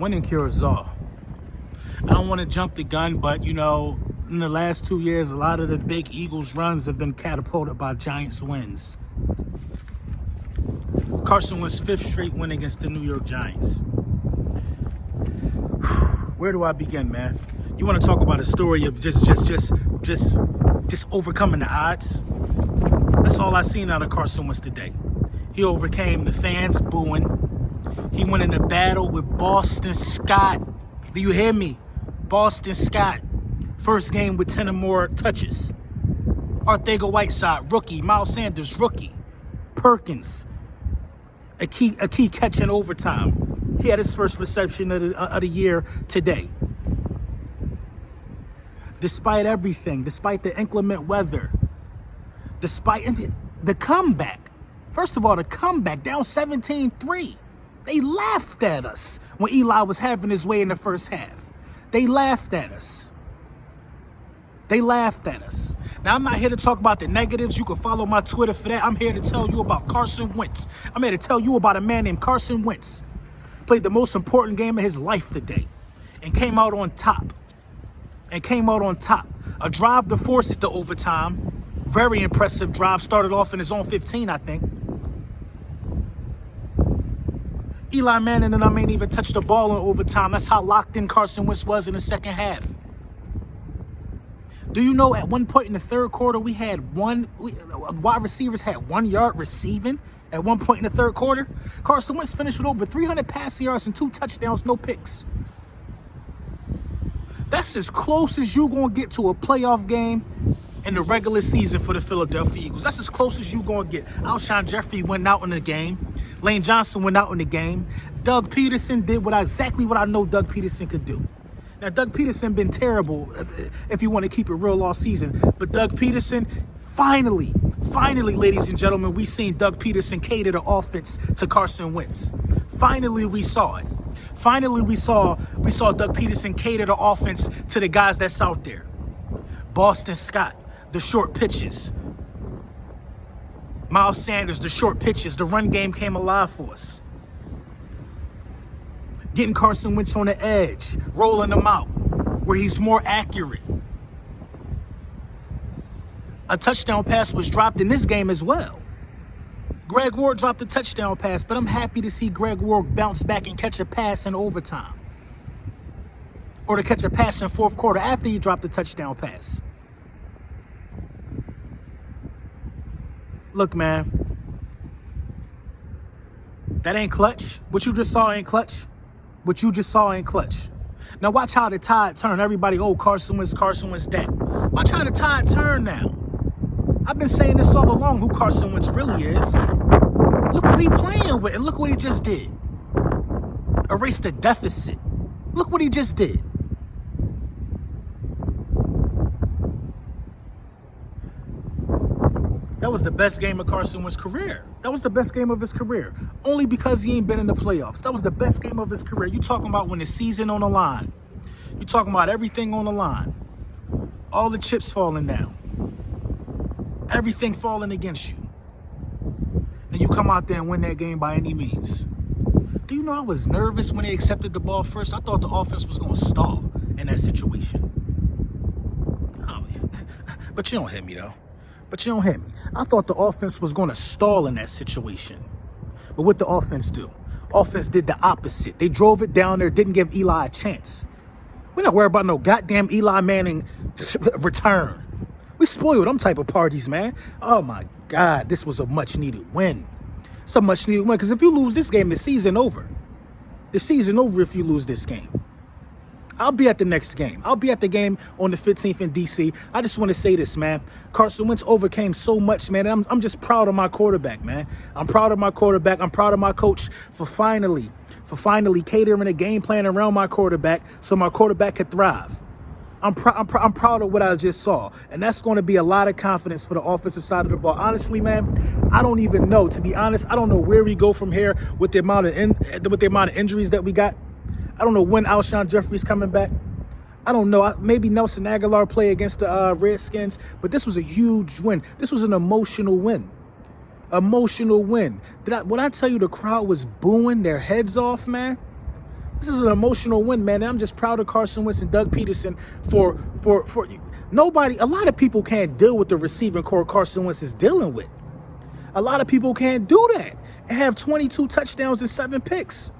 Winning cures all. I don't want to jump the gun, but, in the last 2 years, a lot of the big Eagles runs have been catapulted by Giants wins. Carson Wentz 5th straight win against the New York Giants. Where do I begin, man? You want to talk about a story of just overcoming the odds? That's all I seen out of Carson Wentz today. He overcame the fans booing. He went in a battle with Boston Scott. Do you hear me? Boston Scott. First game with 10 or more touches. Arcega-Whiteside, rookie. Miles Sanders, rookie. Perkins, a key catch in overtime. He had his first reception of the year today. Despite everything, despite the inclement weather, despite the comeback. First of all, the comeback, down 17-3. They laughed at us when Eli was having his way in the first half. They laughed at us. They laughed at us. Now, I'm not here to talk about the negatives. You can follow my Twitter for that. I'm here to tell you about Carson Wentz. I'm here to tell you about a man named Carson Wentz. Played the most important game of his life today and came out on top. A drive to force it to overtime. Very impressive drive. Started off in his own 15, I think. Eli Manning and I ain't even touched the ball in overtime. That's how locked in Carson Wentz was in the second half. Do you know at one point in the third quarter, wide receivers had 1 yard receiving at one point in the third quarter? Carson Wentz finished with over 300 passing yards and 2 touchdowns, no picks. That's as close as you're going to get to a playoff game in the regular season for the Philadelphia Eagles. That's as close as you're going to get. Alshon Jeffrey went out in the game. Lane Johnson went out in the game. Doug Pederson did exactly what I know Doug Pederson could do. Now, Doug Pederson been terrible, if you want to keep it real, all season. But Doug Pederson, finally, ladies and gentlemen, we seen Doug Pederson cater the offense to Carson Wentz. Finally, we saw it. Finally, we saw Doug Pederson cater the offense to the guys that's out there. Boston Scott, the short pitches. Miles Sanders, the short pitches. The run game came alive for us. Getting Carson Wentz on the edge, rolling him out where he's more accurate. A touchdown pass was dropped in this game as well. Greg Ward dropped a touchdown pass, but I'm happy to see Greg Ward bounce back and catch a pass in overtime. Or to catch a pass in fourth quarter after he dropped the touchdown pass. Look, man. That ain't clutch. What you just saw ain't clutch. Now watch how the tide turn. Everybody, Carson Wentz that. Watch how the tide turn now. I've been saying this all along, who Carson Wentz really is. Look what he playing with, and look what he just did. Erase the deficit. Look what he just did. That was the best game of Carson Wentz's career. That was the best game of his career. Only because he ain't been in the playoffs. That was the best game of his career. You talking about when the season on the line. You talking about everything on the line. All the chips falling down. Everything falling against you. And you come out there and win that game by any means. Do you know I was nervous when they accepted the ball first? I thought the offense was going to stall in that situation. But you don't hit me, though. I thought the offense was going to stall in that situation. But what the offense do? Offense did the opposite. They drove it down there, didn't give Eli a chance. We're not worried about no goddamn Eli Manning return. We spoiled them type of parties, man. Oh, my God. This was a much-needed win. It's a much-needed win. Because if you lose this game, the season over. The season over if you lose this game. I'll be at the next game. I'll be at the game on the 15th in D.C. I just want to say this, man. Carson Wentz overcame so much, man. I'm just proud of my quarterback, man. I'm proud of my quarterback. I'm proud of my coach for finally catering a game plan around my quarterback so my quarterback could thrive. I'm proud of what I just saw. And that's going to be a lot of confidence for the offensive side of the ball. Honestly, man, I don't even know. To be honest, I don't know where we go from here with the amount of injuries that we got. I don't know when Alshon Jeffrey's coming back. I don't know. Maybe Nelson Aguilar play against the Redskins. But this was a huge win. This was an emotional win. When I tell you the crowd was booing their heads off, man, This is an emotional win, man. And I'm just proud of Carson Wentz and Doug Pederson for nobody. A lot of people can't deal with the receiving core Carson Wentz is dealing with. A lot of people can't do that and have 22 touchdowns and 7 picks.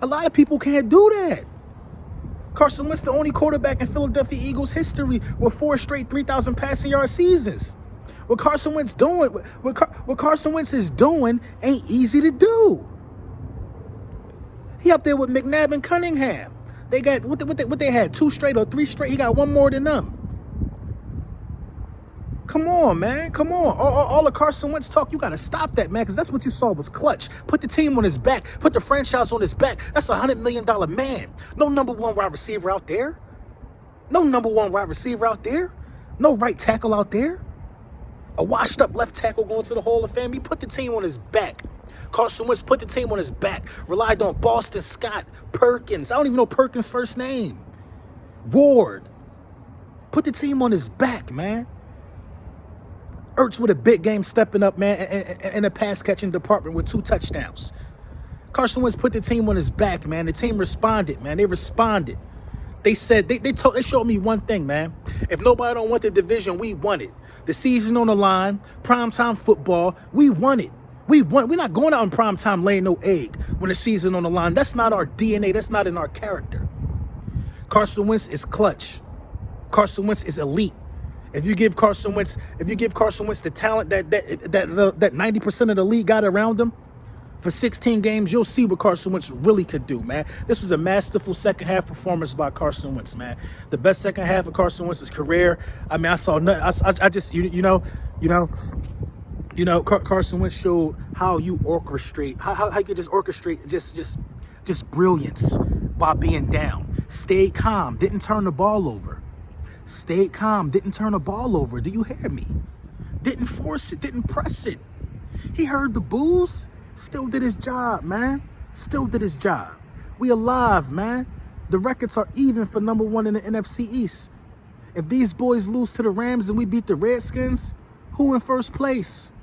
A lot of people can't do that. Carson Wentz, the only quarterback in Philadelphia Eagles history with 4 straight 3,000 passing yard seasons. What Carson Wentz is doing ain't easy to do. He up there with McNabb and Cunningham. They got what they had, 2 straight or 3 straight. He got 1 more than them. Come on, man. Come on. All the Carson Wentz talk, you got to stop that, man, because that's what you saw was clutch. Put the team on his back. Put the franchise on his back. That's a $100 million man. No number 1 wide receiver out there. No number 1 wide receiver out there. No right tackle out there. A washed up left tackle going to the Hall of Fame. He put the team on his back. Carson Wentz put the team on his back. Relied on Boston Scott, Perkins. I don't even know Perkins' first name. Ward. Put the team on his back, man. Ertz with a big game stepping up, man, in a pass-catching department with 2 touchdowns. Carson Wentz put the team on his back, man. The team responded, man. They responded. They said, they showed me one thing, man. If nobody don't want the division, we won it. The season on the line, primetime football, we won it. We won. We're not going out in primetime laying no egg when the season on the line. That's not our DNA. That's not in our character. Carson Wentz is clutch. Carson Wentz is elite. If you give Carson Wentz the talent that 90% of the league got around him for 16 games, you'll see what Carson Wentz really could do, man. This was a masterful second half performance by Carson Wentz, man. The best second half of Carson Wentz's career. I mean, I saw nothing. I just Carson Wentz showed how you orchestrate, how you just orchestrate just brilliance while being down. Stayed calm, didn't turn the ball over. Stayed calm, didn't turn the ball over. Do you hear me? Didn't force it, didn't press it. He heard the boos, still did his job, man. Still did his job. We alive, man. The records are even for number 1 in the NFC East. If these boys lose to the Rams and we beat the Redskins, who in first place?